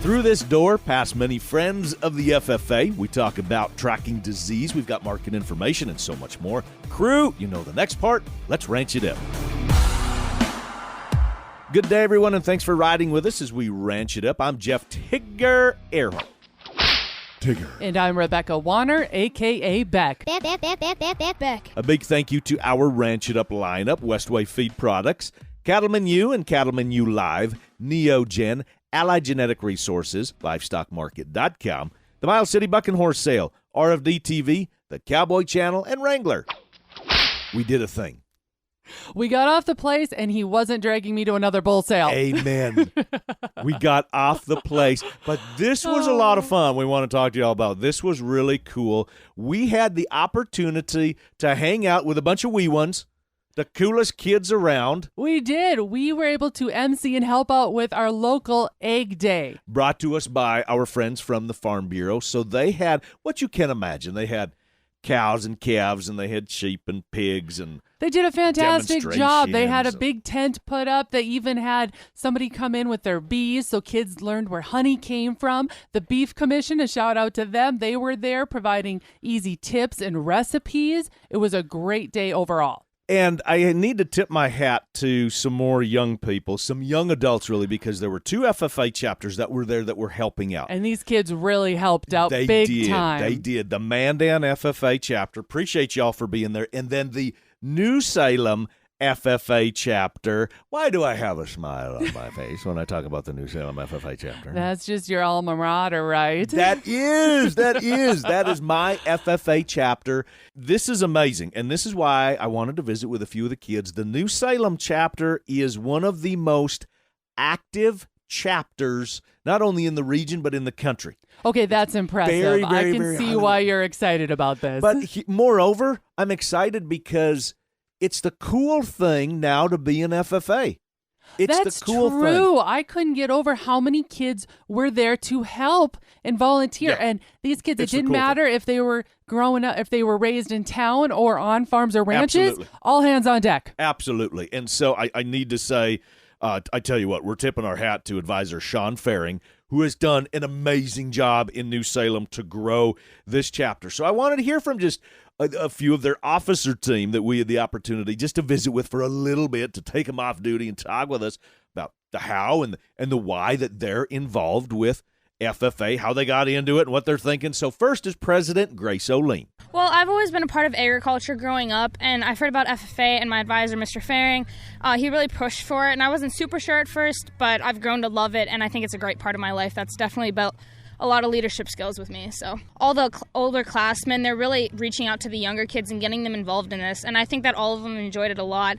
Through this door, past many friends of the FFA, we talk about tracking disease. We've got market information and so much more. Crew, you know the next part. Let's ranch it up. Good day, everyone, and thanks for riding with us as we ranch it up. I'm Jeff Tigger Erhardt. Tigger. And I'm Rebecca Wanner, a.k.a. Bec. Bec. A big thank you to our Ranch It Up lineup, Westway Feed Products, Cattleman U and Cattleman U Live, Neogen, Allied Genetic Resources, LivestockMarket.com, the Miles City Buck and Horse Sale, RFD TV, the Cowboy Channel, and Wrangler. We did a thing. We got off the place, and he wasn't dragging me to another bull sale. Amen. We got off the place. But this was a lot of fun we want to talk to you all about. This was really cool. We had the opportunity to hang out with a bunch of wee ones, the coolest kids around. We did. We were able to MC and help out with our local Egg Day. Brought to us by our friends from the Farm Bureau. So they had, what you can imagine, they had cows and calves, and they had sheep and pigs, and they did a fantastic job. They had a demonstrations. big tent put up. They even had somebody come in with their bees so kids learned where honey came from. The Beef Commission, a shout out to them. They were there providing easy tips and recipes. It was a great day overall. And I need to tip my hat to some more young people, some young adults really, because there were two FFA chapters that were there that were helping out. And these kids really helped out They big did. time. They did. The Mandan FFA chapter. Appreciate y'all for being there. And then the New Salem FFA chapter. Why do I have a smile on my face when I talk about the New Salem FFA chapter? That's just your alma mater, right? That is my FFA chapter. This is amazing, and this is why I wanted to visit with a few of the kids. The New Salem chapter is one of the most active chapters, not only in the region, but in the country. Okay, that's impressive. Very, I very, can very see highly- why you're excited about this. But moreover, I'm excited because it's the cool thing now to be an FFA. It's That's the cool true. thing. I couldn't get over how many kids were there to help and volunteer. Yeah. And these kids, It's it the didn't cool matter if they were growing up, if they were raised in town or on farms or ranches. Absolutely. All hands on deck. Absolutely. And so I need to say, I tell you what, we're tipping our hat to advisor Sean Faring, who has done an amazing job in New Salem to grow this chapter. So I wanted to hear from just a few of their officer team that we had the opportunity just to visit with for a little bit, to take them off duty and talk with us about the how and the why that they're involved with FFA, how they got into it, and what they're thinking. So first is President Grace O'Lean. Well, I've always been a part of agriculture growing up, and I've heard about FFA, and my advisor, Mr. Faring, he really pushed for it, and I wasn't super sure at first, but I've grown to love it, and I think it's a great part of my life. That's definitely built a lot of leadership skills with me. So all the older classmen, they're really reaching out to the younger kids and getting them involved in this, and I think that all of them enjoyed it a lot.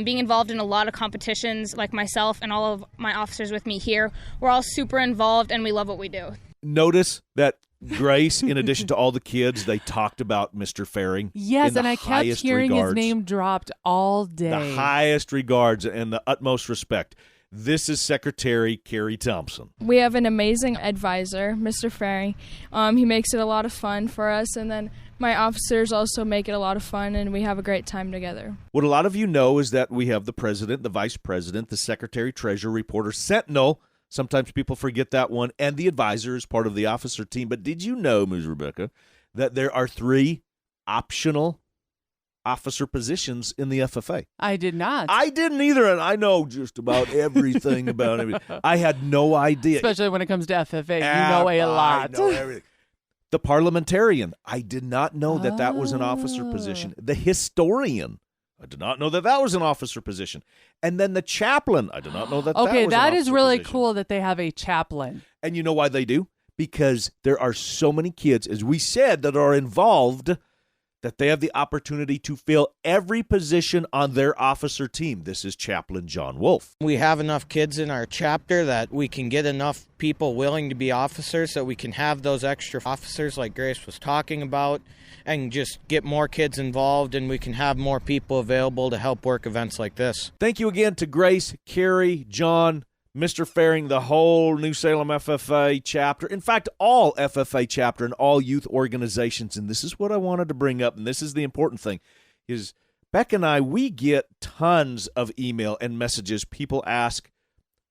Being involved in a lot of competitions, like myself and all of my officers with me here, we're all super involved, and we love what we do. Notice that Grace, in addition to all the kids, they talked about Mr. Faring. Yes, in the and I kept highest hearing regards. his name dropped all day. The highest regards and the utmost respect. This is Secretary Carrie Thompson. We have an amazing advisor, Mr. Faring. He makes it a lot of fun for us, and then my officers also make it a lot of fun, and we have a great time together. What a lot of you know is that we have the president, the vice president, the secretary, treasurer, reporter, sentinel. Sometimes people forget that one, and the advisor is part of the officer team. But did you know, Ms. Rebecca, that there are 3 optional officer positions in the FFA? I did not. I didn't either, and I know just about everything about everything. I had no idea. Especially when it comes to FFA. You know a lot. I know everything. The parliamentarian, I did not know that was an officer position. The historian, I did not know that was an officer position. And then the chaplain, I did not know that was an officer that is really position. cool that they have a chaplain. And you know why they do? Because there are so many kids, as we said, that are involved, that they have the opportunity to fill every position on their officer team. This is Chaplain John Wolf. We have enough kids in our chapter that we can get enough people willing to be officers so we can have those extra officers like Grace was talking about and just get more kids involved, and we can have more people available to help work events like this. Thank you again to Grace, Carrie, John, Mr. Faring, the whole New Salem FFA chapter. In fact, all FFA chapter and all youth organizations. And this is what I wanted to bring up, and this is the important thing, is Beck and I, we get tons of email and messages. People ask,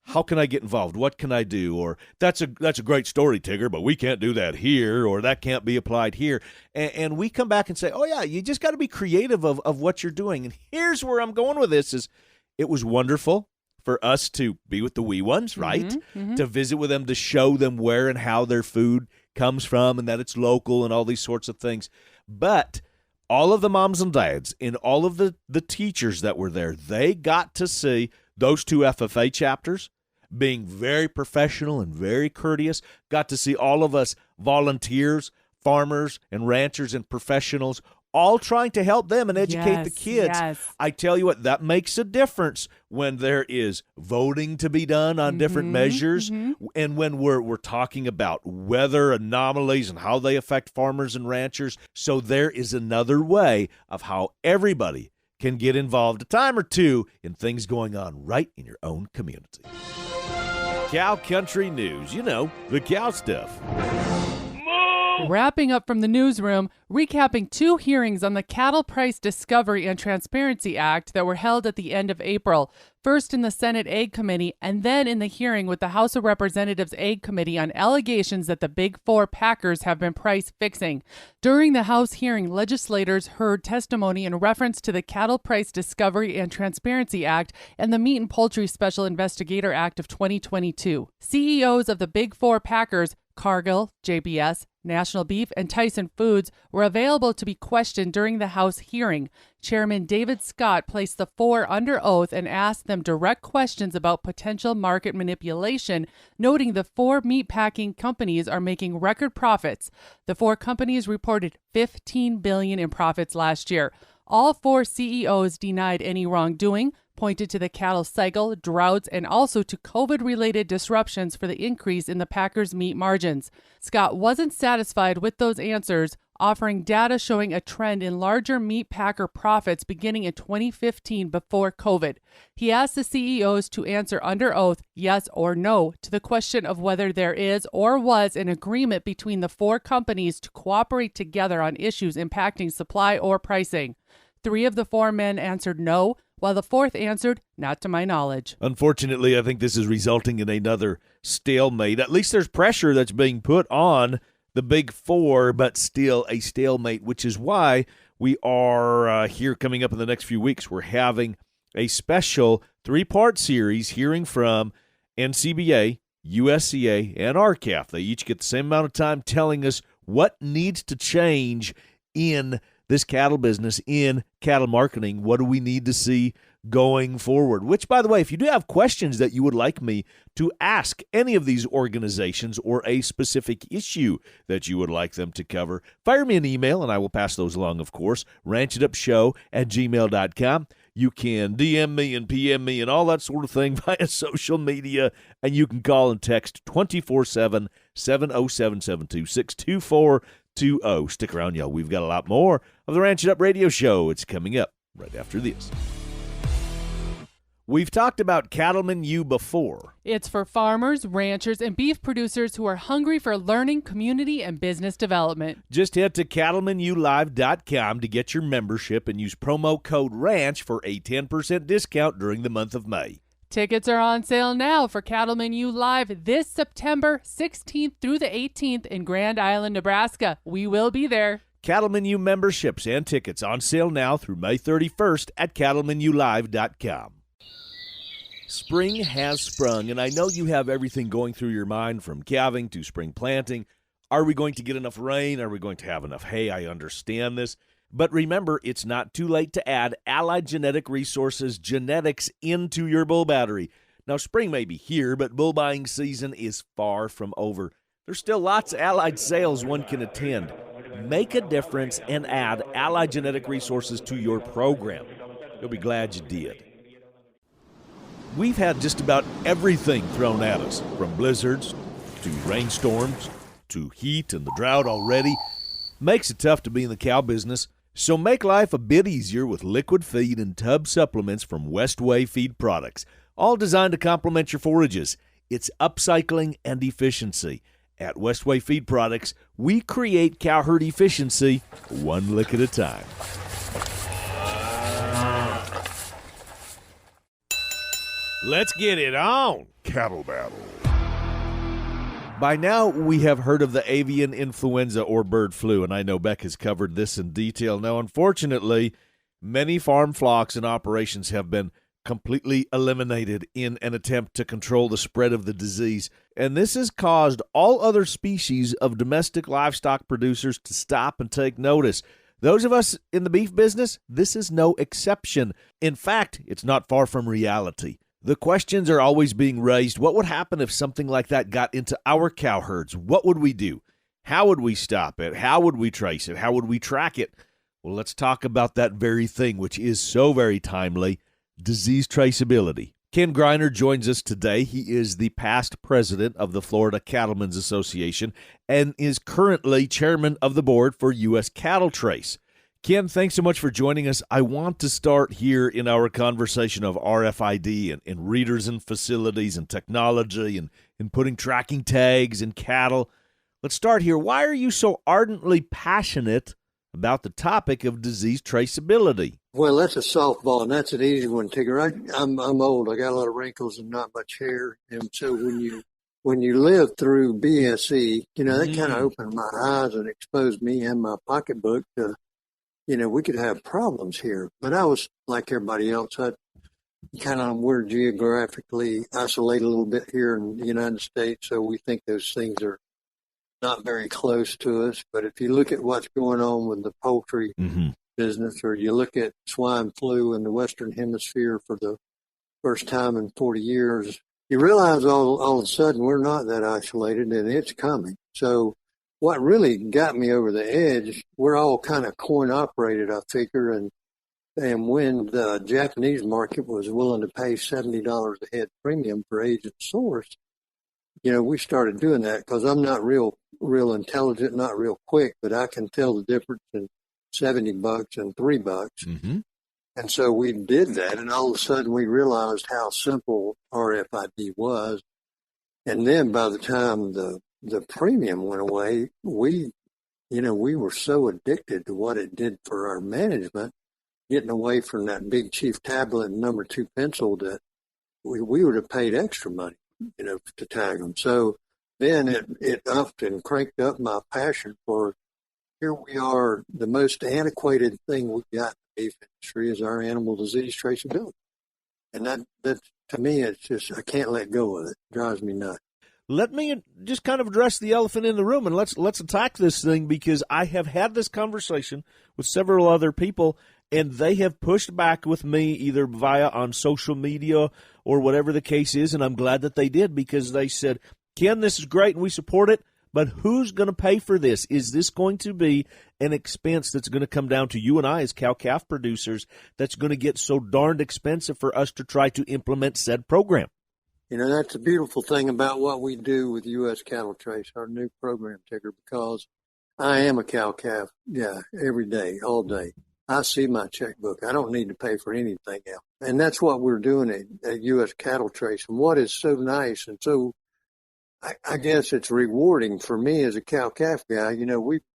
how can I get involved? What can I do? Or that's a great story, Tigger, but we can't do that here, or that can't be applied here. And we come back and say, oh, yeah, you just got to be creative of what you're doing. And here's where I'm going with this is it was wonderful for us to be with the wee ones, right? Mm-hmm. To visit with them, to show them where and how their food comes from and that it's local and all these sorts of things. But all of the moms and dads and all of the teachers that were there, they got to see those 2 FFA chapters being very professional and very courteous, got to see all of us volunteers, farmers and ranchers and professionals all trying to help them and educate the kids. Yes. I tell you what, that makes a difference when there is voting to be done on different measures and when we're talking about weather anomalies and how they affect farmers and ranchers. So there is another way of how everybody can get involved a time or two in things going on right in your own community. Cow Country News, the cow stuff. Wrapping up from the newsroom, recapping 2 hearings on the Cattle Price Discovery and Transparency Act that were held at the end of April. First in the Senate Ag Committee and then in the hearing with the House of Representatives Ag Committee on allegations that the Big Four packers have been price fixing. During the House hearing, legislators heard testimony in reference to the Cattle Price Discovery and Transparency Act and the Meat and Poultry Special Investigator Act of 2022. CEOs of the Big Four packers, Cargill, JBS, National Beef, and Tyson Foods, were available to be questioned during the House hearing. Chairman David Scott placed the 4 under oath and asked them direct questions about potential market manipulation, noting the 4 meatpacking companies are making record profits. The 4 companies reported $15 billion in profits last year. All 4 CEOs denied any wrongdoing, pointed to the cattle cycle, droughts, and also to COVID-related disruptions for the increase in the packers' meat margins. Scott wasn't satisfied with those answers, offering data showing a trend in larger meat packer profits beginning in 2015 before COVID. He asked the CEOs to answer under oath yes or no to the question of whether there is or was an agreement between the 4 companies to cooperate together on issues impacting supply or pricing. 3 of the 4 men answered no, while the 4th answered, not to my knowledge. Unfortunately, I think this is resulting in another stalemate. At least there's pressure that's being put on the Big Four, but still a stalemate, which is why we are here coming up in the next few weeks. We're having a special 3-part series hearing from NCBA, USCA, and RCAF. They each get the same amount of time telling us what needs to change in this cattle business, in cattle marketing. What do we need to see going forward? Which, by the way, if you do have questions that you would like me to ask any of these organizations or a specific issue that you would like them to cover, fire me an email and I will pass those along, of course, ranchitupshow@gmail.com. You can DM me and PM me and all that sort of thing via social media, and you can call and text 24/7, 707-726-2420. Stick around, y'all. We've got a lot more of the Ranch It Up radio show. It's coming up right after this. We've talked about Cattleman U before. It's for farmers, ranchers, and beef producers who are hungry for learning, community, and business development. Just head to cattlemanUlive.com to get your membership and use promo code RANCH for a 10% discount during the month of May. Tickets are on sale now for Cattleman U Live this September 16th through the 18th in Grand Island, Nebraska. We will be there. Cattleman U memberships and tickets on sale now through May 31st at cattlemanulive.com. Spring has sprung, and I know you have everything going through your mind from calving to spring planting. Are we going to get enough rain? Are we going to have enough hay? I understand this. But remember, it's not too late to add Allied Genetic Resources genetics into your bull battery. Now, spring may be here, but bull buying season is far from over. There's still lots of Allied sales one can attend. Make a difference and add Allied Genetic Resources to your program. You'll be glad you did. We've had just about everything thrown at us, from blizzards to rainstorms to heat and the drought already. Makes it tough to be in the cow business, so make life a bit easier with liquid feed and tub supplements from Westway Feed Products, all designed to complement your forages. It's upcycling and efficiency. At Westway Feed Products, we create cow herd efficiency one lick at a time. Let's get it on. cattle battle. By now, we have heard of the avian influenza or bird flu, and I know Beck has covered this in detail. Now, unfortunately, many farm flocks and operations have been completely eliminated in an attempt to control the spread of the disease, and this has caused all other species of domestic livestock producers to stop and take notice. Those of us in the beef business, this is no exception. In fact, it's not far from reality. The questions are always being raised. What would happen if something like that got into our cow herds? What would we do? How would we stop it? How would we trace it? How would we track it? Well, let's talk about that very thing, which is so very timely, disease traceability. Ken Greiner joins us today. He is the past president of the Florida Cattlemen's Association and is currently chairman of the board for U.S. Cattle Trace. Ken, thanks so much for joining us. I want to start here in our conversation of RFID and readers and facilities and technology and putting tracking tags in cattle. Let's start here. Why are you so ardently passionate about the topic of disease traceability? Well, that's a softball, and that's an easy one, Tigger. I'm old. I got a lot of wrinkles and not much hair, and so when you live through BSE, that kind of opened my eyes and exposed me and my pocketbook to, we could have problems here. But I was like everybody else. We're geographically isolated a little bit here in the United States, so we think those things are not very close to us. But if you look at what's going on with the poultry business, or you look at swine flu in the Western Hemisphere for the first time in 40 years, you realize all of a sudden we're not that isolated and it's coming. So what really got me over the edge, we're all kind of coin operated, I figure, and when the Japanese market was willing to pay $70 a head premium for agent source, we started doing that because I'm not real intelligent, not real quick, but I can tell the difference in $70 and $3. Mm-hmm. And so we did that, and all of a sudden we realized how simple RFID was. And then by the time the premium went away, we were so addicted to what it did for our management, getting away from that big chief tablet and number 2 pencil, that we would have paid extra money, to tag them. So then it upped and cranked up my passion for, here we are, the most antiquated thing we've got in the beef industry is our animal disease traceability. And that to me, it's just, I can't let go of it. It drives me nuts. Let me just kind of address the elephant in the room, and let's attack this thing, because I have had this conversation with several other people, and they have pushed back with me either via on social media or whatever the case is, and I'm glad that they did, because they said, Ken, this is great and we support it, but who's going to pay for this? Is this going to be an expense that's going to come down to you and I as cow-calf producers that's going to get so darned expensive for us to try to implement said program? That's the beautiful thing about what we do with U.S. Cattle Trace, our new program, Tigger, because I am a cow-calf guy every day, all day. I see my checkbook. I don't need to pay for anything else. And that's what we're doing at U.S. Cattle Trace. And what is so nice and so, I guess it's rewarding for me as a cow-calf guy,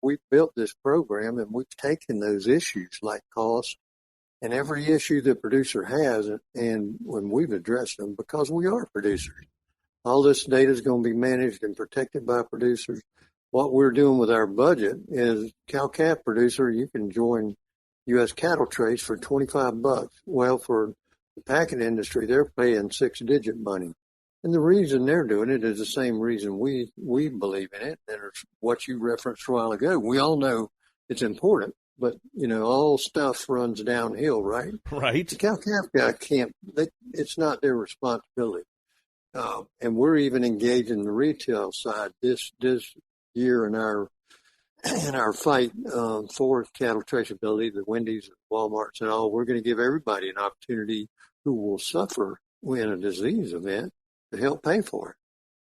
we've built this program and we've taken those issues like cost and every issue the producer has, and when we've addressed them, because we are producers. All this data is going to be managed and protected by producers. What we're doing with our budget is, cow-calf producer, you can join U.S. Cattle Trace for $25. Well, for the packing industry, they're paying 6-digit money. And the reason they're doing it is the same reason we believe in it, and it's what you referenced a while ago. We all know it's important, but, all stuff runs downhill, right? Right. The cow-calf guy it's not their responsibility. And we're even engaging the retail side this year in our fight for cattle traceability, the Wendy's, Walmarts, and all. We're going to give everybody an opportunity who will suffer in a disease event to help pay for it.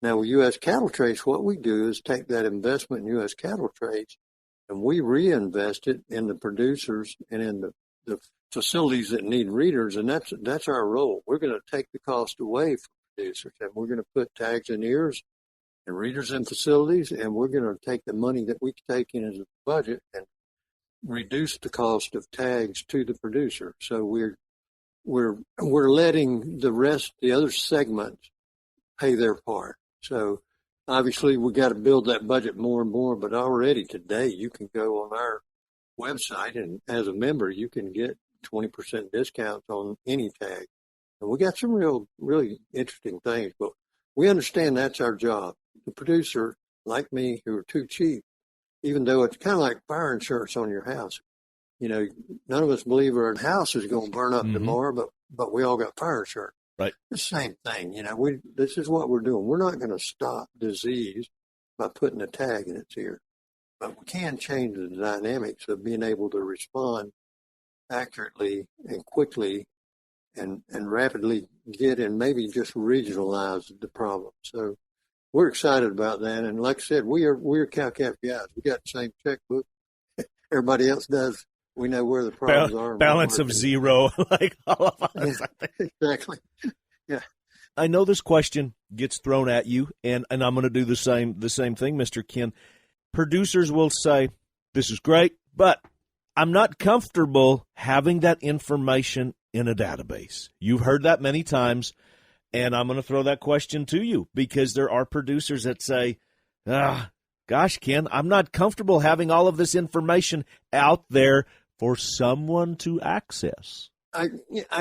Now, with U.S. Cattle Trace, what we do is take that investment in U.S. Cattle Trace and we reinvest it in the producers and in the facilities that need readers, and that's our role. We're going to take the cost away from producers, and we're going to put tags in ears and readers in facilities, and we're going to take the money that we take in as a budget and reduce the cost of tags to the producer. So we're letting the other segments pay their part. So obviously we got to build that budget more and more, but already today you can go on our website and as a member, you can get 20% discounts on any tag. And we got some really interesting things, but we understand that's our job. The producer, like me, who are too cheap, even though it's kind of like fire insurance on your house. You know, none of us believe our house is going to burn up tomorrow, but we all got fire insurance. Right. The same thing, you know, this is what we're doing. We're not going to stop disease by putting a tag in its ear, but we can change the dynamics of being able to respond accurately and quickly and rapidly get and maybe just regionalize the problem. So we're excited about that. And like I said, we're cow-calf guys. We got the same checkbook everybody else does. We know where the problems are. Balance of zero, like all of us. Yeah, exactly. Yeah. I know this question gets thrown at you, and I'm going to do the same thing, Mr. Ken. Producers will say, this is great, but I'm not comfortable having that information in a database. You've heard that many times, and I'm going to throw that question to you because there are producers that say, gosh, Ken, I'm not comfortable having all of this information out there for someone to access. I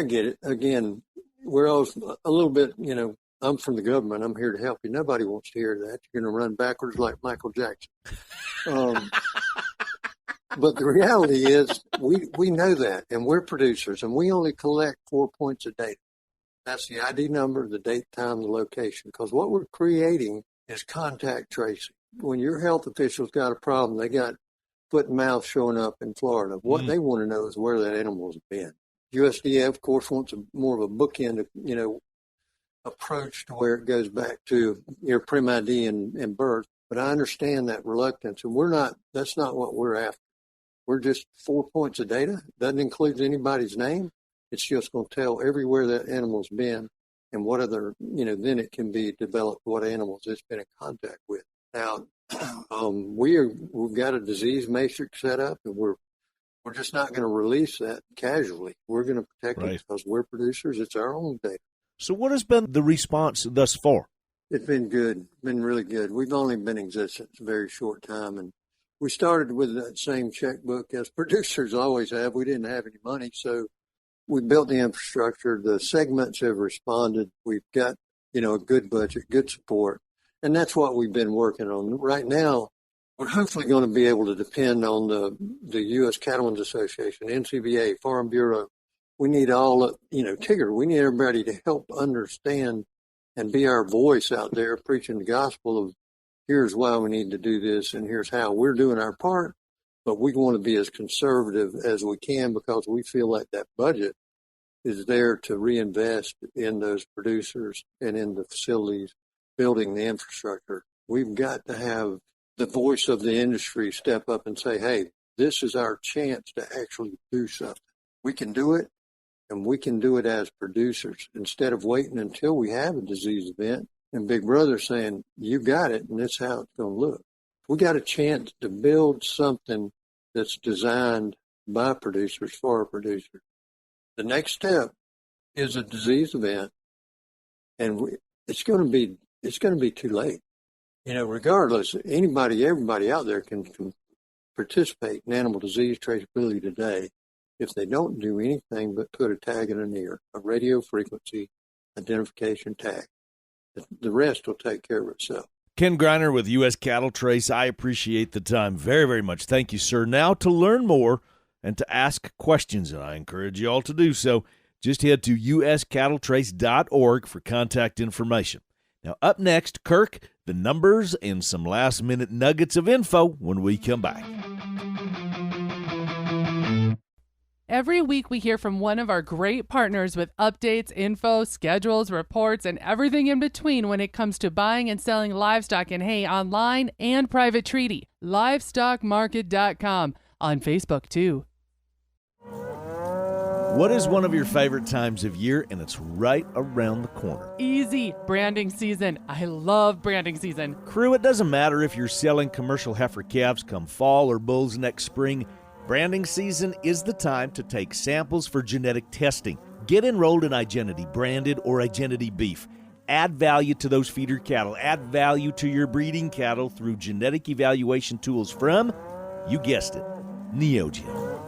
get it. Again, we're all a little bit, you know, I'm from the government. I'm here to help you. Nobody wants to hear that. You're going to run backwards like Michael Jackson. But the reality is we know that, and we're producers, and we only collect 4 points of data. That's the ID number, the date, time, the location, because what we're creating is contact tracing. When your health official's got a problem, they got foot and mouth showing up in Florida. What they want to know is where that animal's been. USDA, of course, wants more of a bookend, you know, approach to where it goes back to your prim ID and birth. But I understand that reluctance, and that's not what we're after. We're just 4 points of data. Doesn't include anybody's name. It's just going to tell everywhere that animal's been and what other, you know, then it can be developed what animals it's been in contact with. Now, we've got a disease matrix set up, and we're just not going to release that casually. We're going to protect it because we're producers. It's our own data. So what has been the response thus far? It's been good, been really good. We've only been in existence a very short time, and we started with that same checkbook as producers always have. We didn't have any money, so we built the infrastructure. The segments have responded. We've got, you know, a good budget, good support, and that's what we've been working on. Right now, we're hopefully going to be able to depend on the U.S. Cattlemen's Association, NCBA, Farm Bureau. We need all, you know, Tigger, we need everybody to help understand and be our voice out there preaching the gospel of here's why we need to do this and here's how. We're doing our part, but we want to be as conservative as we can because we feel like that budget is there to reinvest in those producers and in the facilities, building the infrastructure. We've got to have the voice of the industry step up and say, hey, this is our chance to actually do something. We can do it, and we can do it as producers instead of waiting until we have a disease event and Big Brother saying, you got it, and this is how it's going to look. We got a chance to build something that's designed by producers for our producers. The next step is a disease event, and it's going to be too late. You know, regardless, everybody out there can participate in animal disease traceability today if they don't do anything but put a tag in an ear, a radio frequency identification tag. The rest will take care of itself. Ken Greiner with U.S. Cattle Trace. I appreciate the time very, very much. Thank you, sir. Now, to learn more and to ask questions, and I encourage you all to do so, just head to uscattletrace.org for contact information. Now, up next, Kirk, the numbers and some last-minute nuggets of info when we come back. Every week we hear from one of our great partners with updates, info, schedules, reports, and everything in between when it comes to buying and selling livestock and hay online and private treaty. Livestockmarket.com. On Facebook, too. What is one of your favorite times of year? And it's right around the corner. Easy. Branding season. I love branding season. Crew, it doesn't matter if you're selling commercial heifer calves come fall or bulls next spring. Branding season is the time to take samples for genetic testing. Get enrolled in Igenity Branded or Igenity Beef. add value to those feeder cattle, add value to your breeding cattle through genetic evaluation tools from, you guessed it, Neogen.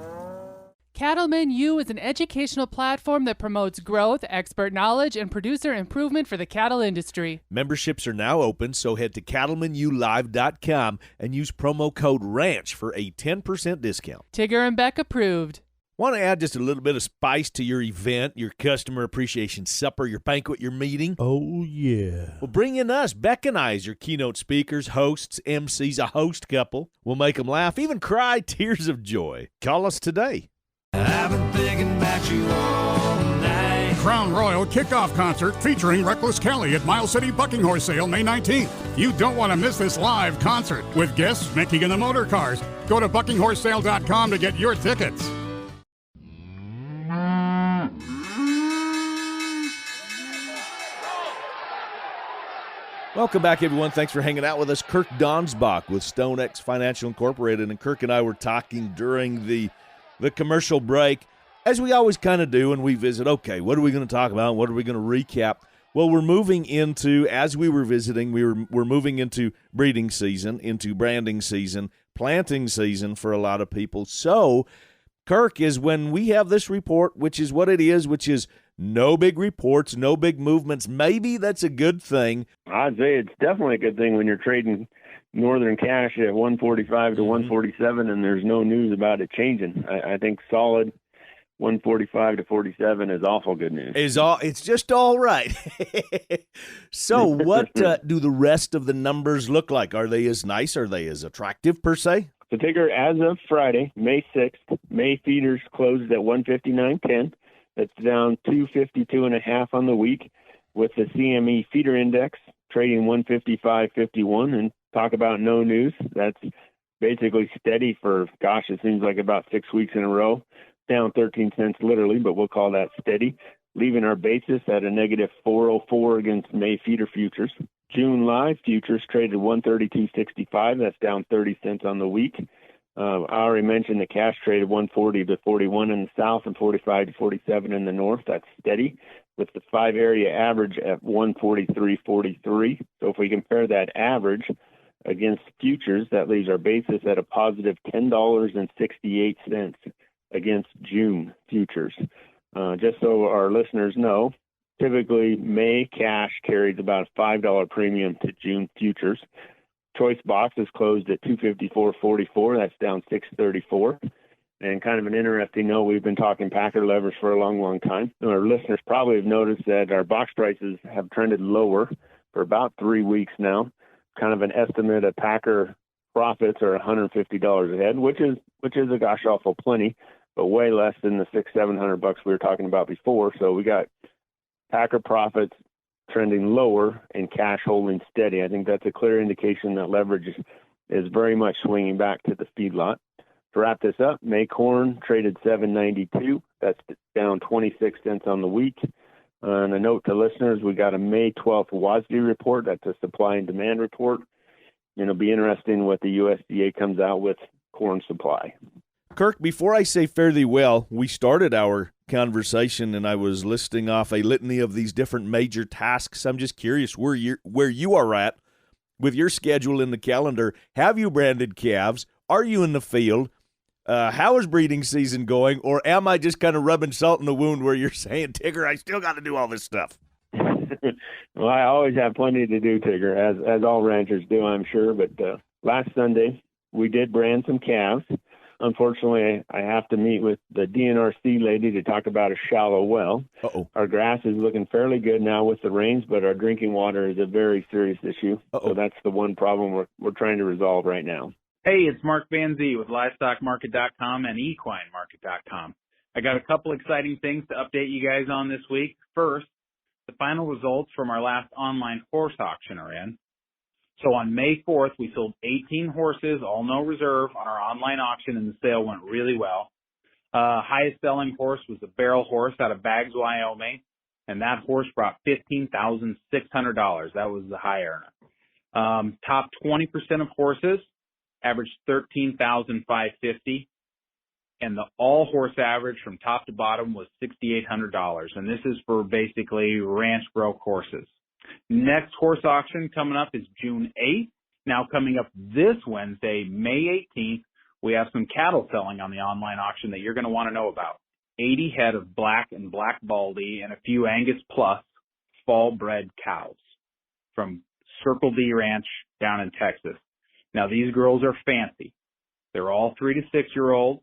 Cattleman U is an educational platform that promotes growth, expert knowledge, and producer improvement for the cattle industry. Memberships are now open, so head to cattlemanulive.com and use promo code RANCH for a 10% discount. Tigger and Bec approved. Want to add just a little bit of spice to your event, your customer appreciation supper, your banquet, your meeting? Oh, yeah. Well, bring in us, Bec and I, as your keynote speakers, hosts, MCs, a host couple. We'll make them laugh, even cry tears of joy. Call us today. I've been thinking about you all night. Crown Royal Kickoff Concert featuring Reckless Kelly at Miles City Bucking Horse Sale May 19th. You don't want to miss this live concert with guests Mickey and the Motor Cars. Go to buckinghorsesale.com to get your tickets. Welcome back, everyone. Thanks for hanging out with us. Kirk Donsbach with StoneX Financial Incorporated, and Kirk and I were talking during the commercial break, as we always kind of do, and we visit, okay, what are we going to talk about? What are we going to recap? Well, we're moving into, as we were visiting, we're moving into breeding season, into branding season, planting season for a lot of people. So, Kirk, is when we have this report, which is what it is, which is no big reports, no big movements. Maybe that's a good thing. I'd say it's definitely a good thing when you're trading Northern Cash at 145 to 147 and there's no news about it changing. I think solid 145 to 47 is awful good news. It's just all right. So what do the rest of the numbers look like? Are they as nice? Are they as attractive per se? So Tigger, as of Friday, May 6th, May feeders closed at 159.10. That's down 252.5 on the week, with the CME feeder index trading 155.51. And talk about no news. That's basically steady for, it seems like about 6 weeks in a row. Down 13 cents literally, but we'll call that steady, leaving our basis at a negative 404 against May feeder futures. June live futures traded 132.65. That's down 30 cents on the week. I already mentioned the cash traded 140 to 41 in the south and 45 to 47 in the north. That's steady, with the 5 area average at 143.43. So if we compare that average against futures, that leaves our basis at a positive $10.68 against June futures. Just so our listeners know, typically May cash carries about a $5 premium to June futures. Choice boxes closed at 254.44. That's down 634. And kind of an interesting note, we've been talking Packer levers for a long, long time. Our listeners probably have noticed that our box prices have trended lower for about 3 weeks now. Kind of an estimate of Packer profits are $150 a head, which is a gosh awful plenty, but way less than the $600-700 we were talking about before. So we got Packer profits trending lower and cash holding steady. I think that's a clear indication that leverage is very much swinging back to the feedlot. To wrap this up, May corn traded $7.92. That's down 26 cents on the week. And a note to listeners, we got a May 12th WASDE report. That's a supply and demand report. It'll be interesting what the USDA comes out with corn supply. Kirk, before I say fare thee well, we started our conversation and I was listing off a litany of these different major tasks. I'm just curious where you are at with your schedule in the calendar. Have you branded calves? Are you in the field? How is breeding season going? Or am I just kind of rubbing salt in the wound where you're saying, Tigger, I still got to do all this stuff? Well, I always have plenty to do, Tigger, as all ranchers do, I'm sure. But last Sunday, we did brand some calves. Unfortunately, I have to meet with the DNRC lady to talk about a shallow well. Uh-oh. Our grass is looking fairly good now with the rains, but our drinking water is a very serious issue. Uh-oh. So that's the one problem we're trying to resolve right now. Hey, it's Mark Van Zee with LivestockMarket.com and EquineMarket.com. I got a couple exciting things to update you guys on this week. First, the final results from our last online horse auction are in. So on May 4th, we sold 18 horses, all no reserve, on our online auction, and the sale went really well. Highest selling horse was the barrel horse out of Baggs, Wyoming, and that horse brought $15,600. That was the high earner. Top 20% of horses averaged $13,550, and the all horse average from top to bottom was $6,800. And this is for basically ranch broke horses. Next horse auction coming up is June 8th. Now coming up this Wednesday, May 18th, we have some cattle selling on the online auction that you're going to want to know about. 80 head of black and black baldy and a few Angus Plus fall bred cows from Circle D Ranch down in Texas. Now these girls are fancy. They're all 3 to 6 year olds.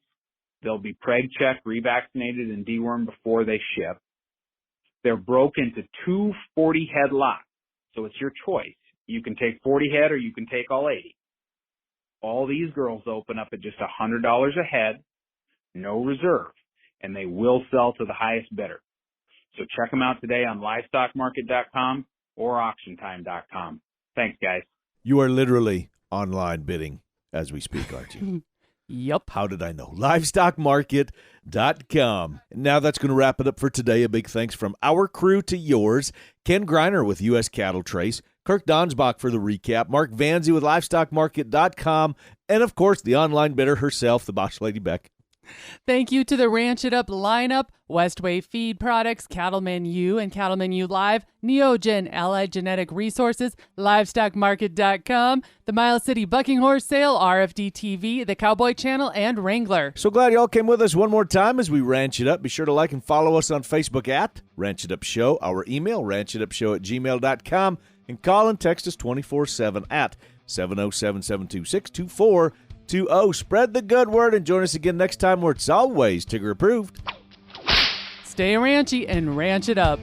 They'll be preg checked, revaccinated, and dewormed before they ship. They're broke into two 40 head lots, so it's your choice. You can take 40 head or you can take all 80. All these girls open up at just $100 a head, no reserve, and they will sell to the highest bidder. So check them out today on livestockmarket.com or auctiontime.com. Thanks, guys. You are literally online bidding as we speak, aren't you? Yep. How did I know? Livestockmarket.com. Now that's going to wrap it up for today. A big thanks from our crew to yours. Ken Greiner with U.S. Cattle Trace, Kirk Donsbach for the recap, Mark Vanzi with livestockmarket.com, and, of course, the online bidder herself, the Boss Lady Bec. Thank you to the Ranch It Up lineup, Westway Feed Products, Cattleman U and Cattleman U Live, Neogen, Allied Genetic Resources, LivestockMarket.com, the Miles City Bucking Horse Sale, RFD TV, the Cowboy Channel, and Wrangler. So glad y'all came with us one more time as we Ranch It Up. Be sure to like and follow us on Facebook at Ranch It Up Show, our email, ranchitupshow@gmail.com, and call and text us 24/7 at 707-726-2420. Spread the good word and join us again next time where it's always Tigger approved. Stay ranchy and ranch it up.